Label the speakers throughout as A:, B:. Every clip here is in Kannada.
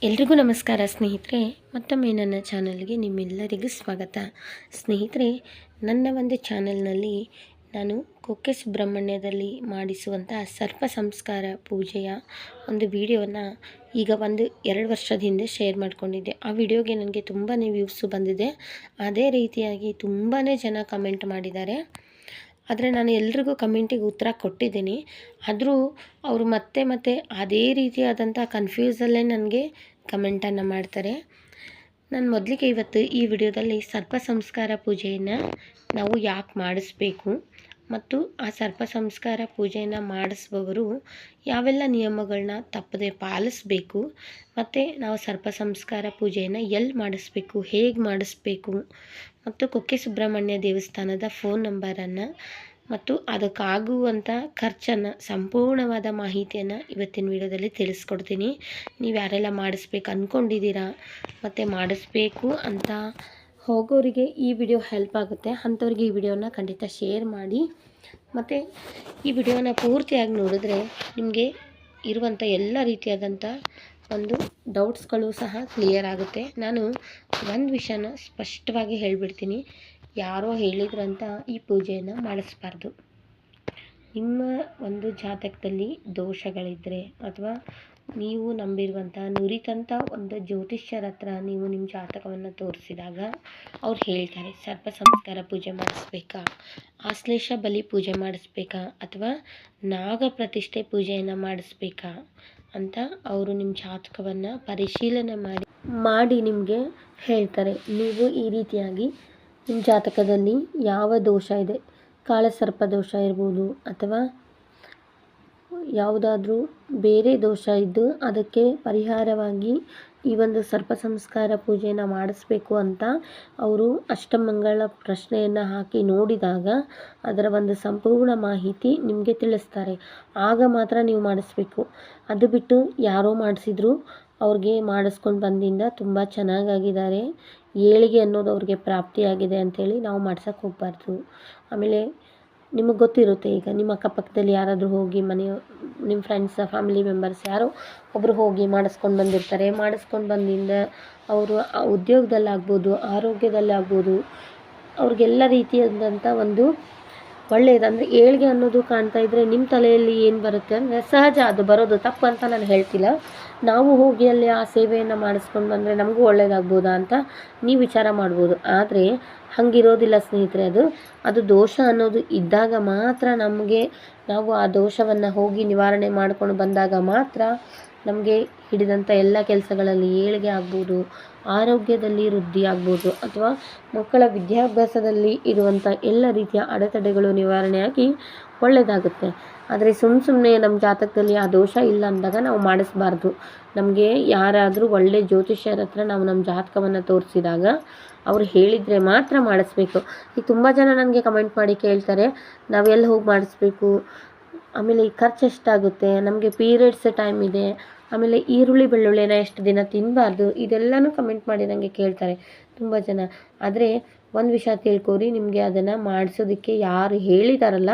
A: ಎಲ್ರಿಗೂ ನಮಸ್ಕಾರ ಸ್ನೇಹಿತರೆ. ಮತ್ತೊಮ್ಮೆ ನನ್ನ ಚಾನಲ್ಗೆ ನಿಮ್ಮೆಲ್ಲರಿಗೂ ಸ್ವಾಗತ. ಸ್ನೇಹಿತರೆ, ನನ್ನ ಒಂದು ಚಾನಲ್ನಲ್ಲಿ ನಾನು ಕುಕ್ಕೆ ಸುಬ್ರಹ್ಮಣ್ಯದಲ್ಲಿ ಮಾಡಿಸುವಂಥ ಸರ್ಪ ಸಂಸ್ಕಾರ ಪೂಜೆಯ ಒಂದು ವಿಡಿಯೋನ ಈಗ 2 ವರ್ಷದ ಹಿಂದೆ ಶೇರ್ ಮಾಡಿಕೊಂಡಿದ್ದೆ. ಆ ವಿಡಿಯೋಗೆ ನನಗೆ ತುಂಬಾ ವ್ಯೂಸು ಬಂದಿದೆ. ಅದೇ ರೀತಿಯಾಗಿ ತುಂಬಾ ಜನ ಕಮೆಂಟ್ ಮಾಡಿದ್ದಾರೆ. ಆದರೆ ನಾನು ಎಲ್ರಿಗೂ ಕಮೆಂಟಿಗೆ ಉತ್ತರ ಕೊಟ್ಟಿದ್ದೀನಿ. ಆದರೂ ಅವರು ಮತ್ತೆ ಅದೇ ರೀತಿಯಾದಂಥ ಕನ್ಫ್ಯೂಸಲ್ಲೇ ನನಗೆ ಕಮೆಂಟನ್ನು ಮಾಡ್ತಾರೆ. ನಾನು ಮೊದಲಿಗೆ ಇವತ್ತು ಈ ವಿಡಿಯೋದಲ್ಲಿ ಸರ್ಪ ಸಂಸ್ಕಾರ ಪೂಜೆಯನ್ನು ನಾವು ಯಾಕೆ ಮಾಡಿಸ್ಬೇಕು ಮತ್ತು ಆ ಸರ್ಪ ಸಂಸ್ಕಾರ ಪೂಜೆಯನ್ನು ಮಾಡಿಸುವವರು ಯಾವೆಲ್ಲ ನಿಯಮಗಳನ್ನ ತಪ್ಪದೆ ಪಾಲಿಸಬೇಕು, ಮತ್ತು ನಾವು ಸರ್ಪ ಸಂಸ್ಕಾರ ಪೂಜೆಯನ್ನು ಎಲ್ಲಿ ಮಾಡಿಸ್ಬೇಕು, ಹೇಗೆ ಮಾಡಿಸ್ಬೇಕು, ಮತ್ತು ಕುಕ್ಕೆ ಸುಬ್ರಹ್ಮಣ್ಯ ದೇವಸ್ಥಾನದ ಫೋನ್ ನಂಬರನ್ನು ಮತ್ತು ಅದಕ್ಕಾಗುವಂಥ ಖರ್ಚನ್ನು ಸಂಪೂರ್ಣವಾದ ಮಾಹಿತಿಯನ್ನು ಇವತ್ತಿನ ವಿಡಿಯೋದಲ್ಲಿ ತಿಳಿಸ್ಕೊಡ್ತೀನಿ. ನೀವು ಯಾರೆಲ್ಲ ಮಾಡಿಸ್ಬೇಕು ಅಂದ್ಕೊಂಡಿದ್ದೀರಾ ಮತ್ತು ಮಾಡಿಸ್ಬೇಕು ಅಂತ ಹೋಗೋರಿಗೆ ಈ ವಿಡಿಯೋ ಹೆಲ್ಪ್ ಆಗುತ್ತೆ. ಅಂಥವ್ರಿಗೆ ಈ ವಿಡಿಯೋನ ಖಂಡಿತ ಶೇರ್ ಮಾಡಿ. ಮತ್ತು ಈ ವಿಡಿಯೋನ ಪೂರ್ತಿಯಾಗಿ ನೋಡಿದ್ರೆ ನಿಮಗೆ ಇರುವಂಥ ಎಲ್ಲ ರೀತಿಯಾದಂಥ ಒಂದು ಡೌಟ್ಸ್ಗಳು ಸಹ ಕ್ಲಿಯರ್ ಆಗುತ್ತೆ. ನಾನು ಒಂದು ವಿಷಯನ ಸ್ಪಷ್ಟವಾಗಿ ಹೇಳಿಬಿಡ್ತೀನಿ. ಯಾರೋ ಹೇಳಿದ್ರಂತ ಈ ಪೂಜೆಯನ್ನು ಮಾಡಿಸ್ಬಾರ್ದು. ನಿಮ್ಮ ಒಂದು ಜಾತಕದಲ್ಲಿ ದೋಷಗಳಿದ್ದರೆ ಅಥವಾ ನೀವು ನಂಬಿರುವಂಥ ನುರಿತಂಥ ಒಂದು ಜ್ಯೋತಿಷ್ಯರ ಹತ್ರ ನೀವು ನಿಮ್ಮ ಜಾತಕವನ್ನು ತೋರಿಸಿದಾಗ ಅವ್ರು ಹೇಳ್ತಾರೆ ಸರ್ಪ ಸಂಸ್ಕಾರ ಪೂಜೆ ಮಾಡಿಸ್ಬೇಕಾ, ಆಶ್ಲೇಷ ಬಲಿ ಪೂಜೆ ಮಾಡಿಸ್ಬೇಕಾ, ಅಥವಾ ನಾಗ ಪ್ರತಿಷ್ಠೆ ಪೂಜೆಯನ್ನು ಮಾಡಿಸ್ಬೇಕಾ ಅಂತ ಅವರು ನಿಮ್ಮ ಜಾತಕವನ್ನು ಪರಿಶೀಲನೆ ಮಾಡಿ ನಿಮಗೆ ಹೇಳ್ತಾರೆ. ನೀವು ಈ ರೀತಿಯಾಗಿ ನಿಮ್ಮ ಜಾತಕದಲ್ಲಿ ಯಾವ ದೋಷ ಇದೆ, ಕಾಳಸರ್ಪ ದೋಷ ಇರ್ಬೋದು ಅಥವಾ ಯಾವುದಾದ್ರೂ ಬೇರೆ ದೋಷ ಇದ್ದು ಅದಕ್ಕೆ ಪರಿಹಾರವಾಗಿ ಈ ಒಂದು ಸರ್ಪ ಸಂಸ್ಕಾರ ಪೂಜೆಯನ್ನು ಮಾಡಿಸ್ಬೇಕು ಅಂತ ಅವರು ಅಷ್ಟಮಂಗಳ ಪ್ರಶ್ನೆಯನ್ನು ಹಾಕಿ ನೋಡಿದಾಗ ಅದರ ಒಂದು ಸಂಪೂರ್ಣ ಮಾಹಿತಿ ನಿಮಗೆ ತಿಳಿಸ್ತಾರೆ. ಆಗ ಮಾತ್ರ ನೀವು ಮಾಡಿಸ್ಬೇಕು. ಅದು ಬಿಟ್ಟು ಯಾರೋ ಮಾಡಿಸಿದ್ರು ಅವ್ರಿಗೆ ಮಾಡಿಸ್ಕೊಂಡು ಬಂದಿಂದ ತುಂಬ ಚೆನ್ನಾಗಾಗಿದ್ದಾರೆ, ಏಳಿಗೆ ಅನ್ನೋದು ಅವ್ರಿಗೆ ಪ್ರಾಪ್ತಿಯಾಗಿದೆ ಅಂಥೇಳಿ ನಾವು ಮಾಡ್ಸೋಕ್ಕೆ ಹೋಗಬಾರ್ದು. ಆಮೇಲೆ ನಿಮಗೆ ಗೊತ್ತಿರುತ್ತೆ, ಈಗ ನಿಮ್ಮ ಅಕ್ಕಪಕ್ಕದಲ್ಲಿ ಯಾರಾದರೂ ಹೋಗಿ ನಿಮ್ಮ ಫ್ರೆಂಡ್ಸ್ ಫ್ಯಾಮಿಲಿ ಮೆಂಬರ್ಸ್ ಯಾರೋ ಒಬ್ಬರು ಹೋಗಿ ಮಾಡಿಸ್ಕೊಂಡು ಬಂದಿರ್ತಾರೆ. ಮಾಡಿಸ್ಕೊಂಡು ಬಂದಿಂದ ಅವರು ಉದ್ಯೋಗದಲ್ಲಾಗ್ಬೋದು, ಆರೋಗ್ಯದಲ್ಲಾಗ್ಬೋದು, ಅವ್ರಿಗೆಲ್ಲ ರೀತಿಯಾದಂಥ ಒಂದು ಒಳ್ಳೆಯದಂದರೆ ಏಳಿಗೆ ಅನ್ನೋದು ಕಾಣ್ತಾ ಇದ್ದರೆ ನಿಮ್ಮ ತಲೆಯಲ್ಲಿ ಏನು ಬರುತ್ತೆ ಅಂದರೆ ಸಹಜ, ಅದು ಬರೋದು ತಪ್ಪು ಅಂತ ನಾನು ಹೇಳ್ತಿಲ್ಲ. ನಾವು ಹೋಗಿ ಅಲ್ಲಿ ಆ ಸೇವೆಯನ್ನು ಮಾಡಿಸ್ಕೊಂಡು ಬಂದರೆ ನಮಗೂ ಒಳ್ಳೆಯದಾಗ್ಬೋದಾ ಅಂತ ನೀವು ವಿಚಾರ ಮಾಡ್ಬೋದು. ಆದರೆ ಹಾಗಿರೋದಿಲ್ಲ ಸ್ನೇಹಿತರೆ. ಅದು ದೋಷ ಅನ್ನೋದು ಇದ್ದಾಗ ಮಾತ್ರ ನಾವು ಆ ದೋಷವನ್ನು ಹೋಗಿ ನಿವಾರಣೆ ಮಾಡ್ಕೊಂಡು ಬಂದಾಗ ಮಾತ್ರ ನಮಗೆ ಹಿಡಿದಂಥ ಎಲ್ಲ ಕೆಲಸಗಳಲ್ಲಿ ಏಳಿಗೆ ಆಗ್ಬೋದು, ಆರೋಗ್ಯದಲ್ಲಿ ವೃದ್ಧಿ ಆಗ್ಬೋದು, ಅಥವಾ ಮಕ್ಕಳ ವಿದ್ಯಾಭ್ಯಾಸದಲ್ಲಿ ಇರುವಂಥ ಎಲ್ಲ ರೀತಿಯ ಅಡೆತಡೆಗಳು ನಿವಾರಣೆಯಾಗಿ ಒಳ್ಳೆಯದಾಗುತ್ತೆ. ಆದರೆ ಸುಮ್ಮನೆ ನಮ್ಮ ಜಾತಕದಲ್ಲಿ ಆ ದೋಷ ಇಲ್ಲ ಅಂದಾಗ ನಾವು ಮಾಡಿಸ್ಬಾರ್ದು. ನಮಗೆ ಯಾರಾದರೂ ಒಳ್ಳೆ ಜ್ಯೋತಿಷ್ಯರ ಹತ್ರ ನಾವು ನಮ್ಮ ಜಾತಕವನ್ನು ತೋರಿಸಿದಾಗ ಅವ್ರು ಹೇಳಿದರೆ ಮಾತ್ರ ಮಾಡಿಸ್ಬೇಕು. ಈಗ ತುಂಬ ಜನ ನನಗೆ ಕಮೆಂಟ್ ಮಾಡಿ ಕೇಳ್ತಾರೆ, ನಾವು ಎಲ್ಲಿ ಹೋಗಿ ಮಾಡಿಸ್ಬೇಕು, ಆಮೇಲೆ ಈ ಖರ್ಚು ಎಷ್ಟಾಗುತ್ತೆ, ನಮಗೆ ಪೀರಿಯಡ್ಸ್ ಟೈಮ್ ಇದೆ, ಆಮೇಲೆ ಈರುಳ್ಳಿ ಬೆಳ್ಳುಳ್ಳಿನ ಎಷ್ಟು ದಿನ ತಿನ್ನಬಾರ್ದು, ಇದೆಲ್ಲನೂ ಕಮೆಂಟ್ ಮಾಡಿ ನನಗೆ ಕೇಳ್ತಾರೆ ತುಂಬ ಜನ. ಆದರೆ ಒಂದು ವಿಷಯ ತಿಳ್ಕೊರಿ, ನಿಮಗೆ ಅದನ್ನು ಮಾಡಿಸೋದಕ್ಕೆ ಯಾರು ಹೇಳಿದಾರಲ್ಲ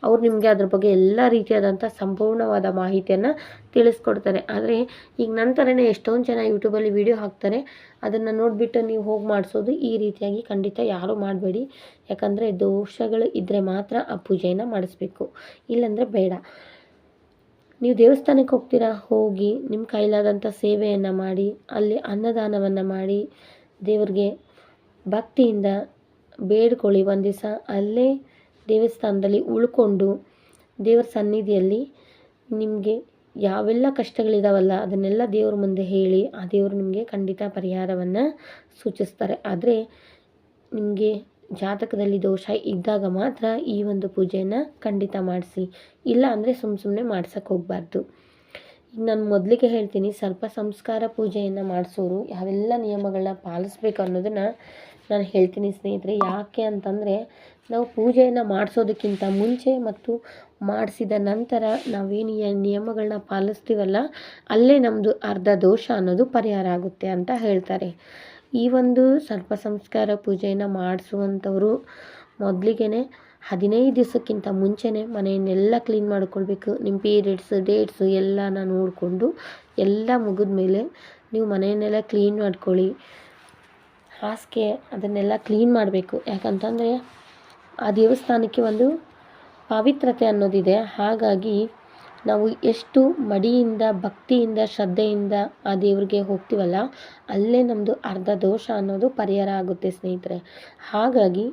A: ಅವ್ರು ನಿಮಗೆ ಅದ್ರ ಬಗ್ಗೆ ಎಲ್ಲ ರೀತಿಯಾದಂಥ ಸಂಪೂರ್ಣವಾದ ಮಾಹಿತಿಯನ್ನು ತಿಳಿಸ್ಕೊಡ್ತಾರೆ. ಆದರೆ ಈಗ ನಂತರನೇ ಎಷ್ಟೊಂದು ಜನ ಯೂಟ್ಯೂಬಲ್ಲಿ ವಿಡಿಯೋ ಹಾಕ್ತಾರೆ, ಅದನ್ನು ನೋಡಿಬಿಟ್ಟು ನೀವು ಹೋಗಿ ಮಾಡಿಸೋದು ಈ ರೀತಿಯಾಗಿ ಖಂಡಿತ ಯಾರೂ ಮಾಡಬೇಡಿ. ಯಾಕಂದರೆ ದೋಷಗಳು ಇದ್ದರೆ ಮಾತ್ರ ಆ ಪೂಜೆಯನ್ನು ಮಾಡಿಸ್ಬೇಕು, ಇಲ್ಲಾಂದರೆ ಬೇಡ. ನೀವು ದೇವಸ್ಥಾನಕ್ಕೆ ಹೋಗ್ತೀರಾ, ಹೋಗಿ ನಿಮ್ಮ ಕೈಲಾದಂಥ ಸೇವೆಯನ್ನು ಮಾಡಿ, ಅಲ್ಲಿ ಅನ್ನದಾನವನ್ನು ಮಾಡಿ ದೇವ್ರಿಗೆ ಭಕ್ತಿಯಿಂದ ಬೇಡ್ಕೊಳ್ಳಿ. ಒಂದು ದಿವಸ ಅಲ್ಲೇ ದೇವಸ್ಥಾನದಲ್ಲಿ ಉಳ್ಕೊಂಡು ದೇವರ ಸನ್ನಿಧಿಯಲ್ಲಿ ನಿಮಗೆ ಯಾವೆಲ್ಲ ಕಷ್ಟಗಳಿದಾವಲ್ಲ ಅದನ್ನೆಲ್ಲ ದೇವ್ರ ಮುಂದೆ ಹೇಳಿ ಆ ದೇವರು ನಿಮಗೆ ಖಂಡಿತ ಪರಿಹಾರವನ್ನು ಸೂಚಿಸ್ತಾರೆ. ಆದರೆ ನಿಮಗೆ ಜಾತಕದಲ್ಲಿ ದೋಷ ಇದ್ದಾಗ ಮಾತ್ರ ಈ ಒಂದು ಪೂಜೆಯನ್ನು ಖಂಡಿತ ಮಾಡಿಸಿ, ಇಲ್ಲ ಅಂದರೆ ಸುಮ್ಮನೆ ಮಾಡ್ಸೋಕ್ಕೆ ಹೋಗಬಾರ್ದು. ಈಗ ನಾನು ಮೊದಲಿಗೆ ಹೇಳ್ತೀನಿ, ಸರ್ಪ ಸಂಸ್ಕಾರ ಪೂಜೆಯನ್ನು ಮಾಡಿಸೋರು ಯಾವೆಲ್ಲ ನಿಯಮಗಳನ್ನ ಪಾಲಿಸ್ಬೇಕು ಅನ್ನೋದನ್ನು ನಾನು ಹೇಳ್ತೀನಿ ಸ್ನೇಹಿತರೆ. ಯಾಕೆ ಅಂತಂದರೆ ನಾವು ಪೂಜೆಯನ್ನು ಮಾಡಿಸೋದಕ್ಕಿಂತ ಮುಂಚೆ ಮತ್ತು ಮಾಡಿಸಿದ ನಂತರ ನಾವೇನು ನಿಯಮಗಳನ್ನ ಪಾಲಿಸ್ತೀವಲ್ಲ ಅಲ್ಲೇ ನಮ್ಮದು ಅರ್ಧ ದೋಷ ಅನ್ನೋದು ಪರಿಹಾರ ಆಗುತ್ತೆ ಅಂತ ಹೇಳ್ತಾರೆ. ಈ ಒಂದು ಸರ್ಪ ಸಂಸ್ಕಾರ ಪೂಜೆಯನ್ನು ಮಾಡಿಸುವಂಥವರು ಮೊದಲಿಗೆ 15 ದಿವಸಕ್ಕಿಂತ ಮುಂಚೆನೇ ಮನೆಯನ್ನೆಲ್ಲ ಕ್ಲೀನ್ ಮಾಡ್ಕೊಳ್ಬೇಕು. ನಿಮ್ಮ ಪೀರಿಯಡ್ಸ್ ಡೇಟ್ಸು ಎಲ್ಲನ ನೋಡಿಕೊಂಡು ಎಲ್ಲ ಮುಗಿದ ಮೇಲೆ ನೀವು ಮನೆಯನ್ನೆಲ್ಲ ಕ್ಲೀನ್ ಮಾಡ್ಕೊಳ್ಳಿ. ಹಾಸಿಗೆ ಅದನ್ನೆಲ್ಲ ಕ್ಲೀನ್ ಮಾಡಬೇಕು. ಯಾಕಂತಂದರೆ ಆ ದೇವಸ್ಥಾನಕ್ಕೆ ಒಂದು ಪವಿತ್ರತೆ ಅನ್ನೋದಿದೆ. ಹಾಗಾಗಿ ನಾವು ಎಷ್ಟು ಮಡಿಯಿಂದ ಭಕ್ತಿಯಿಂದ ಶ್ರದ್ಧೆಯಿಂದ ಆ ದೇವ್ರಿಗೆ ಹೋಗ್ತೀವಲ್ಲ, ಅಲ್ಲೇ ನಮ್ಮದು ಅರ್ಧ ದೋಷ ಅನ್ನೋದು ಪರಿಹಾರ ಆಗುತ್ತೆ ಸ್ನೇಹಿತರೆ. ಹಾಗಾಗಿ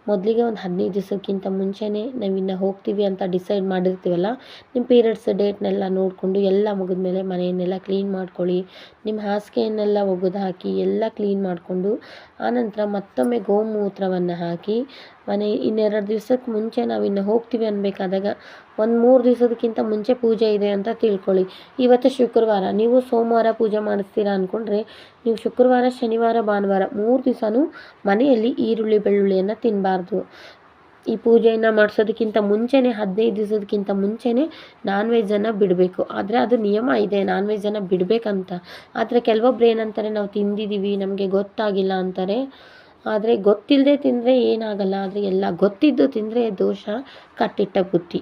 A: ಮೊದಲಿಗೆ ಒಂದು 15 ದಿವಸಕ್ಕಿಂತ ಮುಂಚೆನೇ ನಾವಿನ್ನು ಹೋಗ್ತೀವಿ ಅಂತ ಡಿಸೈಡ್ ಮಾಡಿರ್ತೀವಲ್ಲ, ನಿಮ್ಮ ಪೀರಿಯಡ್ಸ್ ಡೇಟ್ನೆಲ್ಲ ನೋಡಿಕೊಂಡು ಎಲ್ಲ ಮುಗಿದ್ಮೇಲೆ ಮನೆಯನ್ನೆಲ್ಲ ಕ್ಲೀನ್ ಮಾಡ್ಕೊಳ್ಳಿ. ನಿಮ್ಮ ಹಾಸಿಗೆಯನ್ನೆಲ್ಲ ಒಗೆದು ಹಾಕಿ ಎಲ್ಲ ಕ್ಲೀನ್ ಮಾಡಿಕೊಂಡು ಆನಂತರ ಮತ್ತೊಮ್ಮೆ ಗೋಮೂತ್ರವನ್ನು ಹಾಕಿ ಇನ್ನೆರಡು ದಿವಸಕ್ಕೆ ಮುಂಚೆ ನಾವಿನ್ನು ಹೋಗ್ತೀವಿ ಅನ್ಬೇಕಾದಾಗ ಒಂದು 3 ದಿವಸದಕ್ಕಿಂತ ಮುಂಚೆ ಪೂಜೆ ಇದೆ ಅಂತ ತಿಳ್ಕೊಳ್ಳಿ. ಇವತ್ತು ಶುಕ್ರವಾರ, ನೀವು ಸೋಮವಾರ ಪೂಜೆ ಮಾಡಿಸ್ತೀರಾ ಅಂದ್ಕೊಂಡ್ರೆ ನೀವು ಶುಕ್ರವಾರ ಶನಿವಾರ ಭಾನುವಾರ 3 ದಿವಸನೂ ಮನೆಯಲ್ಲಿ ಈರುಳ್ಳಿ ಬೆಳ್ಳುಳ್ಳಿಯನ್ನು ತಿನ್ನಬಾರ್ದು. ಈ ಪೂಜೆಯನ್ನು ಮಾಡಿಸೋದಕ್ಕಿಂತ ಮುಂಚೆನೇ 15 ದಿವಸದಕ್ಕಿಂತ ಮುಂಚೆನೇ ನಾನ್ ವೆಜ್ಜನ್ನು ಬಿಡಬೇಕು. ಆದರೆ ಅದು ನಿಯಮ ಇದೆ ನಾನ್ ವೆಜ್ಜನ್ನು ಬಿಡಬೇಕಂತ. ಆದರೆ ಕೆಲವೊಬ್ರು ಏನಂತಾರೆ, ನಾವು ತಿಂದಿದ್ದೀವಿ ನಮಗೆ ಗೊತ್ತಾಗಿಲ್ಲ ಅಂತಾರೆ. ಆದರೆ ಗೊತ್ತಿಲ್ಲದೆ ತಿಂದರೆ ಏನಾಗಲ್ಲ, ಆದರೆ ಎಲ್ಲ ಗೊತ್ತಿದ್ದು ತಿಂದರೆ ದೋಷ, ಕಟ್ಟಿಟ್ಟ ಬುತ್ತಿ.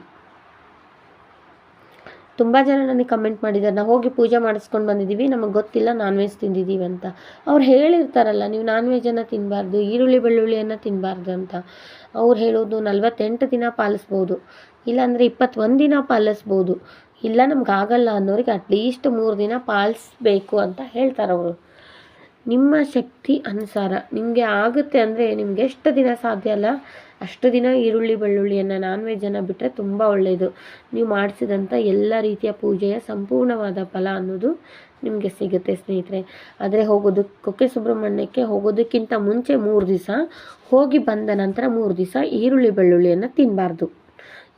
A: ತುಂಬ ಜನ ನನಗೆ ಕಮೆಂಟ್ ಮಾಡಿದ್ದಾರೆ, ನಾವು ಹೋಗಿ ಪೂಜೆ ಮಾಡಿಸ್ಕೊಂಡು ಬಂದಿದ್ದೀವಿ, ನಮಗೆ ಗೊತ್ತಿಲ್ಲ ನಾನ್ ವೆಜ್ ತಿಂದಿದ್ದೀವಿ ಅಂತ. ಅವ್ರು ಹೇಳಿರ್ತಾರಲ್ಲ, ನೀವು ನಾನ್ ವೆಜ್ಜನ್ನು ತಿನ್ನಬಾರ್ದು, ಈರುಳ್ಳಿ ಬೆಳ್ಳುಳ್ಳಿಯನ್ನು ತಿನ್ನಬಾರ್ದು ಅಂತ. ಅವ್ರು ಹೇಳೋದು 48 ದಿನ ಪಾಲಿಸ್ಬೋದು, ಇಲ್ಲಾಂದರೆ 21 ದಿನ ಪಾಲಿಸ್ಬೋದು. ಇಲ್ಲ ನಮಗಾಗಲ್ಲ ಅನ್ನೋರಿಗೆ ಅಟ್ಲೀಸ್ಟ್ 3 ದಿನ ಪಾಲಿಸ್ಬೇಕು ಅಂತ ಹೇಳ್ತಾರೆ ಅವರು. ನಿಮ್ಮ ಶಕ್ತಿ ಅನುಸಾರ ನಿಮಗೆ ಆಗುತ್ತೆ ಅಂದರೆ ನಿಮ್ಗೆ ಎಷ್ಟು ದಿನ ಸಾಧ್ಯ ಅಲ್ಲ ಅಷ್ಟು ದಿನ ಈರುಳ್ಳಿ ಬೆಳ್ಳುಳ್ಳಿಯನ್ನು ನಾನ್ ವೆಜ್ಜನ್ನು ಬಿಟ್ಟರೆ ತುಂಬ ಒಳ್ಳೆಯದು. ನೀವು ಮಾಡಿಸಿದಂಥ ಎಲ್ಲ ರೀತಿಯ ಪೂಜೆಯ ಸಂಪೂರ್ಣವಾದ ಫಲ ಅನ್ನೋದು ನಿಮಗೆ ಸಿಗುತ್ತೆ ಸ್ನೇಹಿತರೆ. ಆದರೆ ಕುಕ್ಕೆ ಸುಬ್ರಹ್ಮಣ್ಯಕ್ಕೆ ಹೋಗೋದಕ್ಕಿಂತ ಮುಂಚೆ 3 ದಿವಸ, ಹೋಗಿ ಬಂದ ನಂತರ 3 ದಿವಸ ಈರುಳ್ಳಿ ಬೆಳ್ಳುಳ್ಳಿಯನ್ನು ತಿನ್ನಬಾರ್ದು.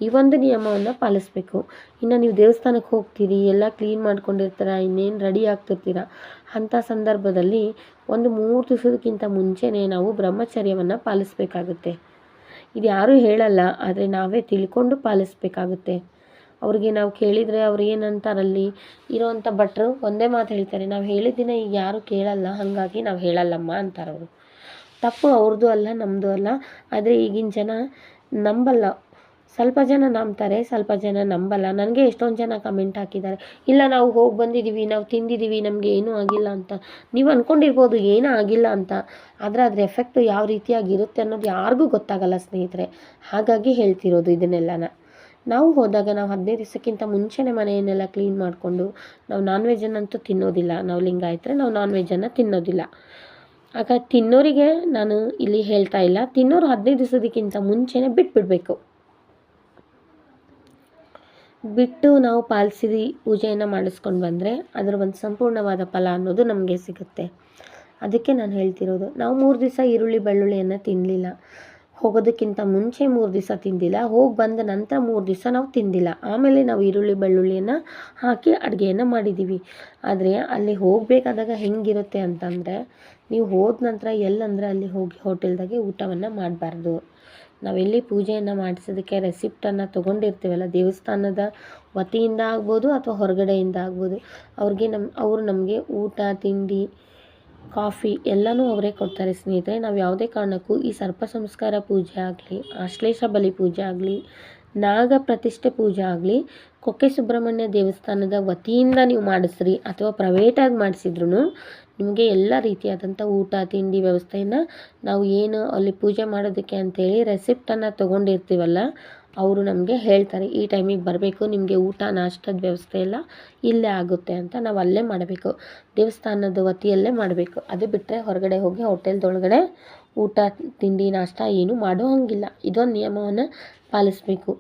A: ಈ ಒಂದು ನಿಯಮವನ್ನು ಪಾಲಿಸ್ಬೇಕು. ಇನ್ನು ನೀವು ದೇವಸ್ಥಾನಕ್ಕೆ ಹೋಗ್ತೀರಿ, ಎಲ್ಲ ಕ್ಲೀನ್ ಮಾಡ್ಕೊಂಡಿರ್ತೀರ, ಇನ್ನೇನು ರೆಡಿ ಆಗ್ತಿರ್ತೀರ, ಅಂಥ ಸಂದರ್ಭದಲ್ಲಿ ಒಂದು 3 ದಿವಸಕ್ಕಿಂತ ಮುಂಚೆನೇ ನಾವು ಬ್ರಹ್ಮಚರ್ಯವನ್ನು ಪಾಲಿಸ್ಬೇಕಾಗುತ್ತೆ. ಇದು ಯಾರೂ ಹೇಳಲ್ಲ, ಆದರೆ ನಾವೇ ತಿಳ್ಕೊಂಡು ಪಾಲಿಸ್ಬೇಕಾಗುತ್ತೆ. ಅವ್ರಿಗೆ ನಾವು ಕೇಳಿದರೆ ಅವ್ರು ಏನಂತಾರಲ್ಲಿ ಇರೋವಂಥ ಭಟ್ರು ಒಂದೇ ಮಾತು ಹೇಳ್ತಾರೆ, ನಾವು ಹೇಳಿದ್ದಿನ ಈಗ ಯಾರೂ ಕೇಳಲ್ಲ, ಹಾಗಾಗಿ ನಾವು ಹೇಳಲ್ಲಮ್ಮ ಅಂತಾರೆ ಅವರು. ತಪ್ಪು ಅವ್ರದ್ದು ಅಲ್ಲ ನಮ್ಮದು ಅಲ್ಲ. ಆದರೆ ಈಗಿನ ಜನ ನಂಬಲ್ಲ. ಸ್ವಲ್ಪ ಜನ ನಂಬ್ತಾರೆ, ಸ್ವಲ್ಪ ಜನ ನಂಬಲ್ಲ. ನನಗೆ ಎಷ್ಟೊಂದು ಜನ ಕಮೆಂಟ್ ಹಾಕಿದ್ದಾರೆ, ಇಲ್ಲ ನಾವು ಹೋಗಿ ಬಂದಿದ್ದೀವಿ, ನಾವು ತಿಂದಿದ್ದೀವಿ, ನಮಗೆ ಏನೂ ಆಗಿಲ್ಲ ಅಂತ. ನೀವು ಅಂದ್ಕೊಂಡಿರ್ಬೋದು ಏನೂ ಆಗಿಲ್ಲ ಅಂತ, ಆದರೆ ಅದ್ರ ಎಫೆಕ್ಟು ಯಾವ ರೀತಿಯಾಗಿರುತ್ತೆ ಅನ್ನೋದು ಯಾರಿಗೂ ಗೊತ್ತಾಗಲ್ಲ ಸ್ನೇಹಿತರೆ. ಹಾಗಾಗಿ ಹೇಳ್ತಿರೋದು ಇದನ್ನೆಲ್ಲನ. ನಾವು ಹೋದಾಗ ನಾವು 15 ದಿವಸಕ್ಕಿಂತ ಮುಂಚೆನೇ ಮನೆಯನ್ನೆಲ್ಲ ಕ್ಲೀನ್ ಮಾಡಿಕೊಂಡು, ನಾವು ನಾನ್ ವೆಜ್ಜನ್ನಂತೂ ತಿನ್ನೋದಿಲ್ಲ. ನಾವು ಲಿಂಗಾಯತರೆ ನಾವು ನಾನ್ ವೆಜ್ಜನ್ನು ತಿನ್ನೋದಿಲ್ಲ. ಆಗ ತಿನ್ನೋರಿಗೆ ನಾನು ಇಲ್ಲಿ ಹೇಳ್ತಾ ಇಲ್ಲ, ತಿನ್ನೋರು 15 ದಿವಸದಕ್ಕಿಂತ ಮುಂಚೆನೇ ಬಿಟ್ಬಿಡಬೇಕು. ಬಿಟ್ಟು ನಾವು ಪಾಲಿಸಿ ಪೂಜೆಯನ್ನು ಮಾಡಿಸ್ಕೊಂಡು ಬಂದರೆ ಅದರ ಒಂದು ಸಂಪೂರ್ಣವಾದ ಫಲ ಅನ್ನೋದು ನಮಗೆ ಸಿಗುತ್ತೆ. ಅದಕ್ಕೆ ನಾನು ಹೇಳ್ತಿರೋದು, ನಾವು 3 ದಿವಸ ಈರುಳ್ಳಿ ಬೆಳ್ಳುಳ್ಳಿಯನ್ನು ತಿನ್ನಲಿಲ್ಲ, ಹೋಗೋದಕ್ಕಿಂತ ಮುಂಚೆ 3 ದಿವಸ ತಿಂದಿಲ್ಲ, ಹೋಗಿ ಬಂದ ನಂತರ 3 ದಿವಸ ನಾವು ತಿಂದಿಲ್ಲ, ಆಮೇಲೆ ನಾವು ಈರುಳ್ಳಿ ಬೆಳ್ಳುಳ್ಳಿಯನ್ನು ಹಾಕಿ ಅಡುಗೆಯನ್ನು ಮಾಡಿದ್ದೀವಿ. ಆದರೆ ಅಲ್ಲಿ ಹೋಗಬೇಕಾದಾಗ ಹೆಂಗಿರುತ್ತೆ ಅಂತಂದರೆ, ನೀವು ಹೋದ ನಂತರ ಎಲ್ಲಂದರೆ ಅಲ್ಲಿ ಹೋಗಿ ಹೋಟೆಲ್ದಾಗೆ ಊಟವನ್ನು ಮಾಡಬಾರ್ದು. ನಾವೆಲ್ಲಿ ಪೂಜೆಯನ್ನು ಮಾಡಿಸೋದಕ್ಕೆ ರೆಸಿಪ್ಟನ್ನು ತೊಗೊಂಡಿರ್ತೀವಲ್ಲ, ದೇವಸ್ಥಾನದ ವತಿಯಿಂದ ಆಗ್ಬೋದು ಅಥವಾ ಹೊರಗಡೆಯಿಂದ ಆಗ್ಬೋದು, ಅವರು ನಮಗೆ ಊಟ ತಿಂಡಿ ಕಾಫಿ ಎಲ್ಲನೂ ಅವರೇ ಕೊಡ್ತಾರೆ ಸ್ನೇಹಿತರೆ. ನಾವು ಯಾವುದೇ ಕಾರಣಕ್ಕೂ ಈ ಸರ್ಪ ಸಂಸ್ಕಾರ ಪೂಜೆ ಆಗಲಿ, ಆಶ್ಲೇಷ ಬಲಿ ಪೂಜೆ ಆಗಲಿ, ನಾಗ ಪ್ರತಿಷ್ಠೆ ಪೂಜೆ ಆಗಲಿ, ಕುಕ್ಕೆ ಸುಬ್ರಹ್ಮಣ್ಯ ದೇವಸ್ಥಾನದ ವತಿಯಿಂದ ನೀವು ಮಾಡಿಸ್ರಿ ಅಥವಾ ಪ್ರೈವೇಟಾಗಿ ಮಾಡಿಸಿದ್ರು ನಿಮಗೆ ಎಲ್ಲ ರೀತಿಯಾದಂಥ ಊಟ ತಿಂಡಿ ವ್ಯವಸ್ಥೆಯನ್ನು ನಾವು ಏನು ಅಲ್ಲಿ ಪೂಜೆ ಮಾಡೋದಕ್ಕೆ ಅಂಥೇಳಿ ರೆಸಿಪ್ಟನ್ನು ತೊಗೊಂಡಿರ್ತೀವಲ್ಲ, ಅವರು ನಮಗೆ ಹೇಳ್ತಾರೆ ಈ ಟೈಮಿಗೆ ಬರಬೇಕು, ನಿಮಗೆ ಊಟ ನಾಷ್ಟದ ವ್ಯವಸ್ಥೆ ಎಲ್ಲ ಇಲ್ಲೇ ಆಗುತ್ತೆ ಅಂತ. ನಾವು ಅಲ್ಲೇ ಮಾಡಬೇಕು, ದೇವಸ್ಥಾನದ ವತಿಯಲ್ಲೇ ಮಾಡಬೇಕು. ಅದು ಬಿಟ್ಟರೆ ಹೊರಗಡೆ ಹೋಗಿ ಹೋಟೆಲ್ದೊಳಗಡೆ ಊಟ ತಿಂಡಿ ನಾಷ್ಟ ಏನು ಮಾಡೋ ಹಂಗಿಲ್ಲ. ಇದೊಂದು ನಿಯಮವನ್ನು ಪಾಲಿಸಬೇಕು.